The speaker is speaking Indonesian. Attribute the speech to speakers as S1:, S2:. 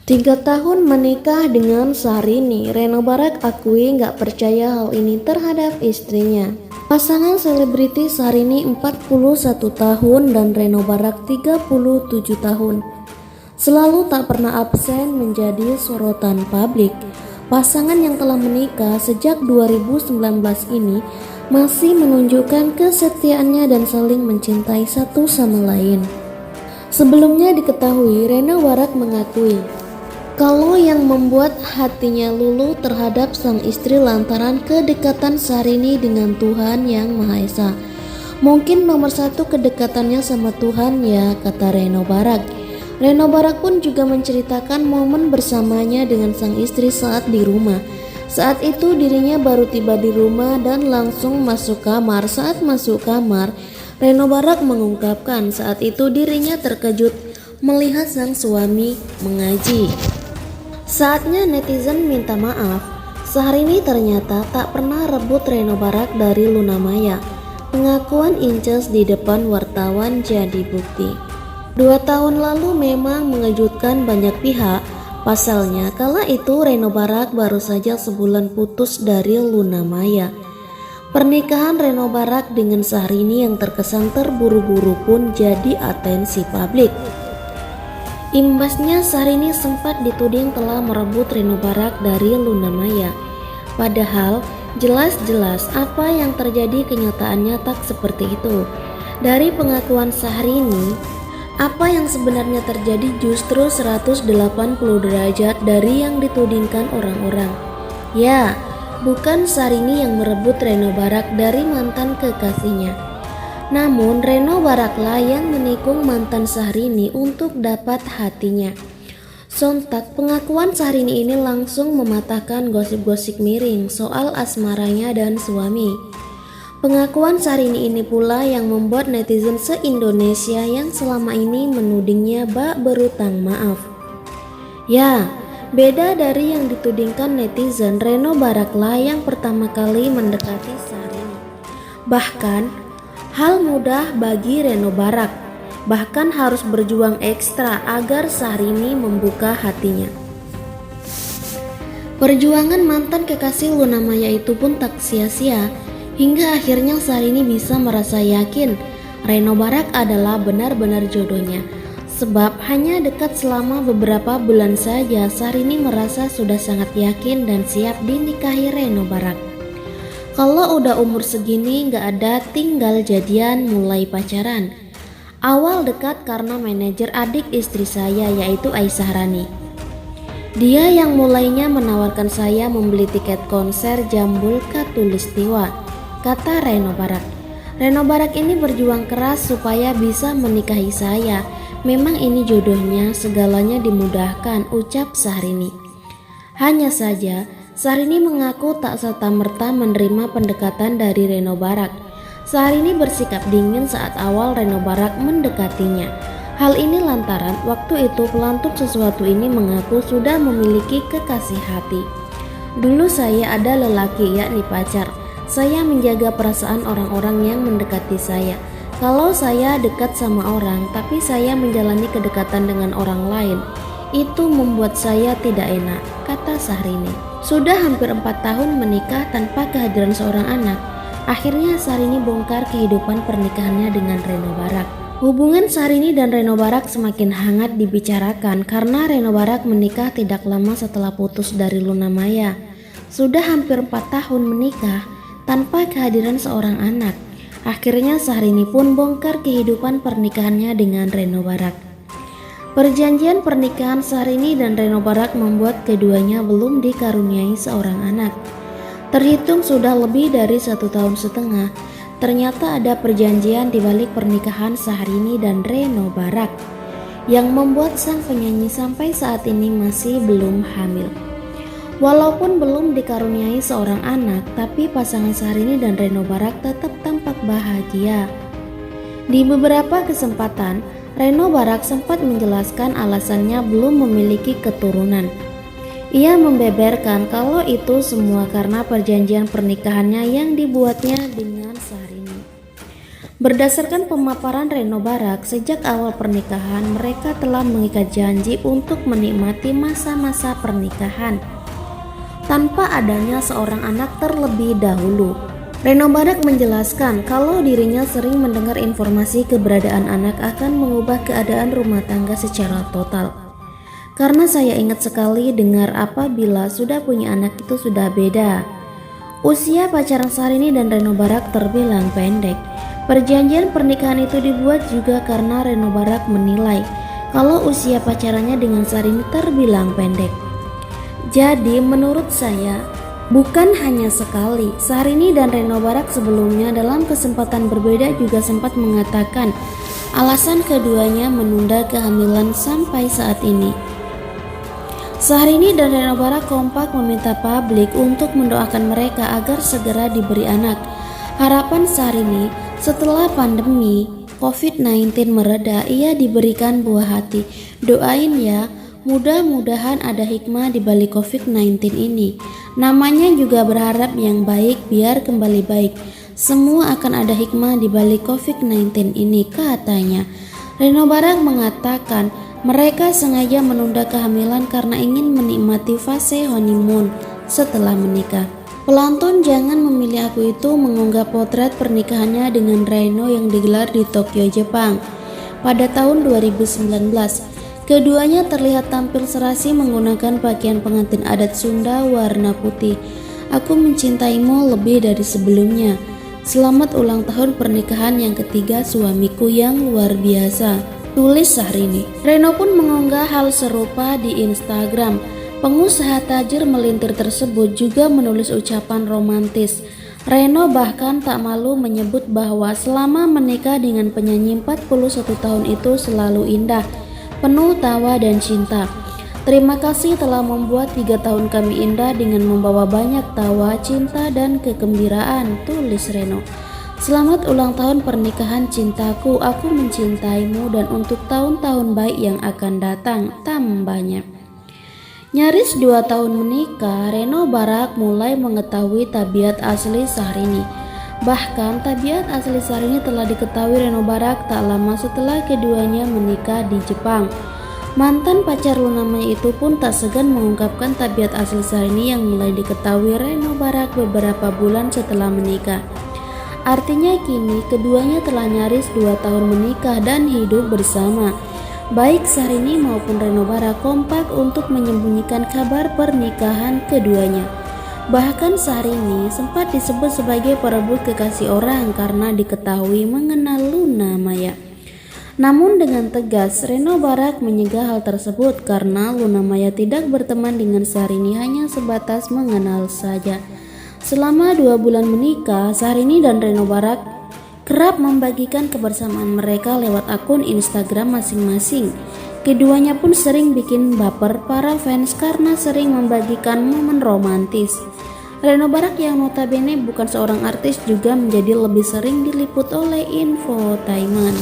S1: 3 tahun menikah dengan Syahrini, Reno Barak akui nggak percaya hal ini terhadap istrinya. Pasangan selebriti Syahrini 41 tahun dan Reno Barak 37 tahun. Selalu tak pernah absen menjadi sorotan publik. Pasangan yang telah menikah sejak 2019 ini masih menunjukkan kesetiaannya dan saling mencintai satu sama lain. Sebelumnya diketahui, Reno Barak mengakui kalau yang membuat hatinya luluh terhadap sang istri lantaran kedekatan Syahrini dengan Tuhan Yang Maha Esa. Mungkin nomor satu kedekatannya sama Tuhan ya, kata Reno Barak. Reno Barak pun juga menceritakan momen bersamanya dengan sang istri saat di rumah. Saat itu dirinya baru tiba di rumah dan langsung masuk kamar. Saat masuk kamar, Reno Barak mengungkapkan saat itu dirinya terkejut melihat sang suami mengaji. Saatnya netizen minta maaf. Syahrini ternyata tak pernah rebut Reno Barak dari Luna Maya. Pengakuan Inces di depan wartawan jadi bukti. 2 tahun lalu memang mengejutkan banyak pihak. Pasalnya kala itu Reno Barak baru saja sebulan putus dari Luna Maya. Pernikahan Reno Barak dengan Syahrini yang terkesan terburu-buru pun jadi atensi publik. Imbasnya Syahrini sempat dituding telah merebut Reno Barak dari Luna Maya. Padahal jelas-jelas apa yang terjadi kenyataannya tak seperti itu. Dari pengakuan Syahrini, apa yang sebenarnya terjadi justru 180 derajat dari yang ditudingkan orang-orang. Ya, bukan Syahrini yang merebut Reno Barak dari mantan kekasihnya. Namun Reno Baraklah yang menikung mantan Syahrini untuk dapat hatinya. Sontak pengakuan Syahrini ini langsung mematahkan gosip-gosip miring soal asmaranya dan suami. Pengakuan Syahrini ini pula yang membuat netizen se-Indonesia yang selama ini menudingnya bak berutang maaf. Ya, beda dari yang ditudingkan netizen, Reno Baraklah yang pertama kali mendekati Syahrini. Bahkan hal mudah bagi Reno Barak, bahkan harus berjuang ekstra agar Syahrini membuka hatinya. Perjuangan mantan kekasih Luna Maya itu pun tak sia-sia, hingga akhirnya Syahrini bisa merasa yakin Reno Barak adalah benar-benar jodohnya. Sebab hanya dekat selama beberapa bulan saja, Syahrini merasa sudah sangat yakin dan siap dinikahi Reno Barak. Kalau udah umur segini gak ada tinggal jadian mulai pacaran. Awal dekat karena manajer adik istri saya yaitu Aisyah Rani. Dia yang mulainya menawarkan saya membeli tiket konser Jambul Khatulistiwa, kata Reno Barak. Reno Barak ini berjuang keras supaya bisa menikahi saya. Memang ini jodohnya, segalanya dimudahkan, ucap Syahrini. Hanya saja Syahrini mengaku tak serta-merta menerima pendekatan dari Reno Barak. Syahrini bersikap dingin saat awal Reno Barak mendekatinya. Hal ini lantaran waktu itu pelantun sesuatu ini mengaku sudah memiliki kekasih hati. Dulu saya ada lelaki yakni pacar. Saya menjaga perasaan orang-orang yang mendekati saya. Kalau saya dekat sama orang tapi saya menjalani kedekatan dengan orang lain, itu membuat saya tidak enak, kata Syahrini. Sudah hampir 4 tahun menikah tanpa kehadiran seorang anak. Akhirnya Syahrini bongkar kehidupan pernikahannya dengan Reno Barak. Hubungan Syahrini dan Reno Barak semakin hangat dibicarakan karena Reno Barak menikah tidak lama setelah putus dari Luna Maya. Sudah hampir 4 tahun menikah tanpa kehadiran seorang anak. Akhirnya Syahrini pun bongkar kehidupan pernikahannya dengan Reno Barak. Perjanjian pernikahan Syahrini dan Reno Barak membuat keduanya belum dikaruniai seorang anak. Terhitung sudah lebih dari 1,5 tahun. Ternyata ada perjanjian di balik pernikahan Syahrini dan Reno Barak yang membuat sang penyanyi sampai saat ini masih belum hamil. Walaupun belum dikaruniai seorang anak, tapi pasangan Syahrini dan Reno Barak tetap tampak bahagia. Di beberapa kesempatan, Reno Barak sempat menjelaskan alasannya belum memiliki keturunan. Ia membeberkan kalau itu semua karena perjanjian pernikahannya yang dibuatnya dengan Syahrini. Berdasarkan pemaparan Reno Barak, sejak awal pernikahan mereka telah mengikat janji untuk menikmati masa-masa pernikahan tanpa adanya seorang anak terlebih dahulu. Reno Barak menjelaskan kalau dirinya sering mendengar informasi keberadaan anak akan mengubah keadaan rumah tangga secara total. Karena saya ingat sekali dengar apabila sudah punya anak itu sudah beda. Usia pacaran Syahrini dan Reno Barak terbilang pendek. Perjanjian pernikahan itu dibuat juga karena Reno Barak menilai kalau usia pacarannya dengan Syahrini terbilang pendek. Jadi menurut saya, bukan hanya sekali, Syahrini dan Reno Barak sebelumnya dalam kesempatan berbeda juga sempat mengatakan alasan keduanya menunda kehamilan sampai saat ini. Syahrini dan Reno Barak kompak meminta publik untuk mendoakan mereka agar segera diberi anak. Harapan Syahrini, setelah pandemi COVID-19 mereda, ia diberikan buah hati. Doain ya, mudah-mudahan ada hikmah di balik COVID-19 ini. Namanya juga berharap yang baik biar kembali baik. Semua akan ada hikmah di balik COVID-19 ini, katanya. Reno Barak mengatakan mereka sengaja menunda kehamilan karena ingin menikmati fase honeymoon setelah menikah. Pelantun Jangan Memilih Aku itu mengunggah potret pernikahannya dengan Reno yang digelar di Tokyo, Jepang pada tahun 2019. Keduanya terlihat tampil serasi menggunakan pakaian pengantin adat Sunda warna putih. Aku mencintaimu lebih dari sebelumnya. Selamat ulang tahun pernikahan yang ketiga suamiku yang luar biasa, tulis Syahrini. Reno pun mengunggah hal serupa di Instagram. Pengusaha tajir melintir tersebut juga menulis ucapan romantis. Reno bahkan tak malu menyebut bahwa selama menikah dengan penyanyi 41 tahun itu selalu indah, penuh tawa dan cinta. Terima kasih telah membuat 3 tahun kami indah dengan membawa banyak tawa, cinta, dan kegembiraan, tulis Reno. Selamat ulang tahun pernikahan cintaku, aku mencintaimu dan untuk tahun-tahun baik yang akan datang, tambahnya. Nyaris 2 tahun menikah, Reno Barak mulai mengetahui tabiat asli Syahrini. Bahkan tabiat asli Syahrini telah diketahui Reno Barak tak lama setelah keduanya menikah di Jepang. Mantan pacar Lunamaya itu pun tak segan mengungkapkan tabiat asli Syahrini yang mulai diketahui Reno Barak beberapa bulan setelah menikah. Artinya kini keduanya telah nyaris 2 tahun menikah dan hidup bersama. Baik Syahrini maupun Reno Barak kompak untuk menyembunyikan kabar pernikahan keduanya. Bahkan Syahrini sempat disebut sebagai perebut kekasih orang karena diketahui mengenal Lunamaya. Namun dengan tegas, Reno Barak menyegah hal tersebut karena Lunamaya tidak berteman dengan Syahrini, hanya sebatas mengenal saja. Selama 2 bulan menikah, Syahrini dan Reno Barak kerap membagikan kebersamaan mereka lewat akun Instagram masing-masing. Keduanya pun sering bikin baper para fans karena sering membagikan momen romantis. Reno Barak yang notabene bukan seorang artis juga menjadi lebih sering diliput oleh infotainment.